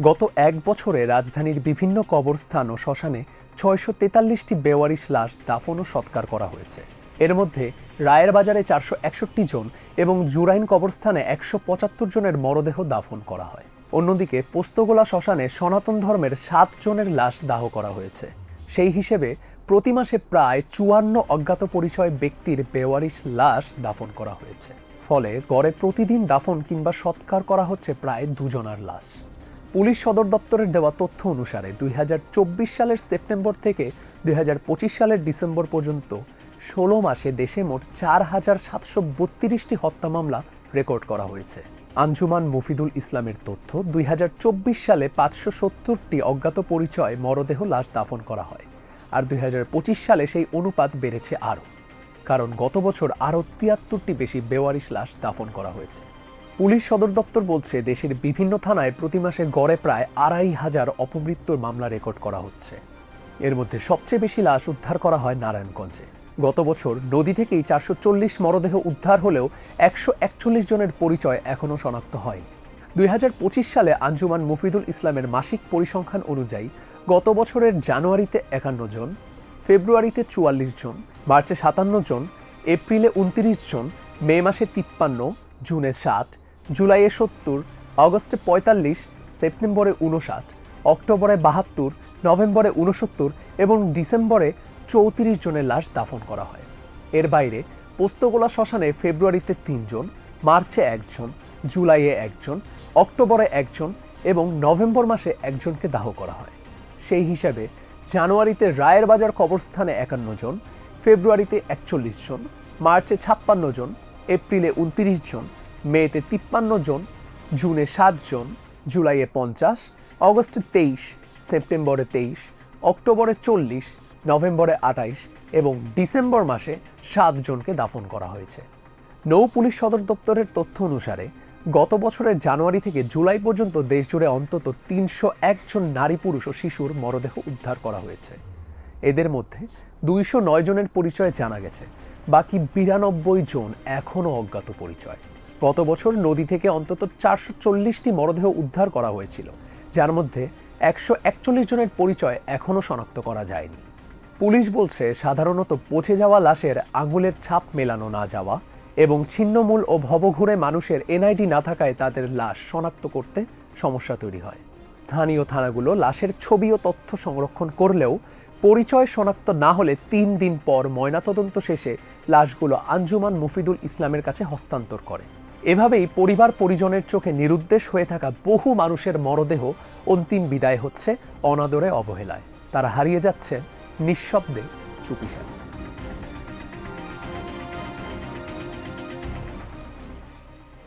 গত এক বছরে রাজধানীর বিভিন্ন কবরস্থান ও শ্মশানে ৬৪৩টি বেওয়ারিশ লাশ দাফন ও সৎকার করা হয়েছে। এর মধ্যে রায়ের বাজারে ৪৬১ জন এবং জুরাইন কবরস্থানে ১৭৫ জনের মরদেহ দাফন করা হয়। অন্যদিকে পোস্তগোলা শ্মশানে সনাতন ধর্মের ৭ জনের লাশ দাহ করা হয়েছে। সেই হিসেবে প্রতি মাসে প্রায় ৫৪ অজ্ঞাত পরিচয় ব্যক্তির বেওয়ারিশ লাশ দাফন করা হয়েছে। ফলে গড়ে প্রতিদিন দাফন কিংবা সৎকার করা হচ্ছে প্রায় ২ জনের লাশ। পুলিশ সদর দপ্তরের দেওয়া তথ্য অনুসারে ২০২৪ সালের সেপ্টেম্বর থেকে ২০২৫ সালের ডিসেম্বর পর্যন্ত ১৬ মাসে দেশে মোট ৪,৭৩২টি হত্যা মামলা রেকর্ড করা হয়েছে। আঞ্জুমান মুফিদুল ইসলামের তথ্য, ২০২৪ সালে ৫৭০টি অজ্ঞাত পরিচয় মরদেহ লাশ দাফন করা হয়, আর ২০২৫ সালে সেই অনুপাত বেড়েছে আরও, কারণ গত বছর আরও ৭৩টি বেশি বেওয়ারিশ লাশ দাফন করা হয়েছে। পুলিশ সদর দপ্তর বলছে, দেশের বিভিন্ন থানায় প্রতি মাসে গড়ে প্রায় ২৫০০ অপমৃত্যুর মামলা রেকর্ড করা হচ্ছে। এর মধ্যে সবচেয়ে বেশি লাশ উদ্ধার করা হয় নারায়ণগঞ্জে। গত বছর নদী থেকেই ৪৪০ মরদেহ উদ্ধার হলেও ১৪১ জনের পরিচয় এখনও শনাক্ত হয়নি। ২০২৫ সালে আঞ্জুমান মুফিদুল ইসলামের মাসিক পরিসংখ্যান অনুযায়ী গত বছরের জানুয়ারিতে ৫১ জন, ফেব্রুয়ারিতে ৪৪ জন, মার্চে ৫৭ জন, এপ্রিলে ২৯ জন, মে মাসে ৫৩, জুনে ৬০, জুলাইয়ে ৭০, আগস্টে ৪৫, সেপ্টেম্বরে ৫৯, অক্টোবরে ৭২, নভেম্বরে ৬৯ এবং ডিসেম্বরে ৩৪ জনের লাশ দাফন করা হয়। এর বাইরে পোস্তগোলা শ্মশানে ফেব্রুয়ারিতে ৩ জন, মার্চে ১ জন, জুলাইয়ে ১ জন, অক্টোবরে ১ জন এবং নভেম্বর মাসে ১ জনকে দাহ করা হয়। সেই হিসাবে জানুয়ারিতে রায়ের বাজার কবরস্থানে ৫১ জন, ফেব্রুয়ারিতে ৪১ জন, মার্চে ৫৬ জন, এপ্রিলে ২৯ জন, মেতে ৫৩ জন, জুনে ৭ জন, জুলাইয়ে ৫০, অগস্টে ২৩, সেপ্টেম্বরে ২৩, অক্টোবরে ৪০, নভেম্বরে ২৮ এবং ডিসেম্বর মাসে ৭ জনকে দাফন করা হয়েছে। নৌ পুলিশ সদর দপ্তরের তথ্য অনুসারে গত বছরের জানুয়ারি থেকে জুলাই পর্যন্ত দেশজুড়ে অন্তত ৩০১ জন নারী, পুরুষ ও শিশুর মরদেহ উদ্ধার করা হয়েছে। এদের মধ্যে ২০৯ জনের পরিচয় জানা গেছে, বাকি ৯২ জন এখনও অজ্ঞাত পরিচয়। গত বছর নদী থেকে অন্তত ৪৪০টি মরদেহ উদ্ধার করা হয়েছিল, যার মধ্যে ১৪১ জনের পরিচয় এখনও শনাক্ত করা যায়নি। পুলিশ বলছে, সাধারণত পচে যাওয়া লাশের আঙুলের ছাপ মেলানো না যাওয়া এবং ছিন্নমূল ও ভবঘুরে মানুষের এনআইডি না থাকায় তাদের লাশ শনাক্ত করতে সমস্যা তৈরি হয়। স্থানীয় থানাগুলো লাশের ছবি ও তথ্য সংরক্ষণ করলেও পরিচয় শনাক্ত না হলে ৩ দিন পর ময়নাতদন্ত শেষে লাশগুলো আঞ্জুমান মুফিদুল ইসলামের কাছে হস্তান্তর করে। এভাবেই পরিবার পরিজনের চোখে নিরুদ্দেশ হয়ে থাকা বহু মানুষের মরদেহ অন্তিম বিদায় হচ্ছে অনাদরে, অবহেলায়। তারা হারিয়ে যাচ্ছে নিঃশব্দে, চুপিসারে।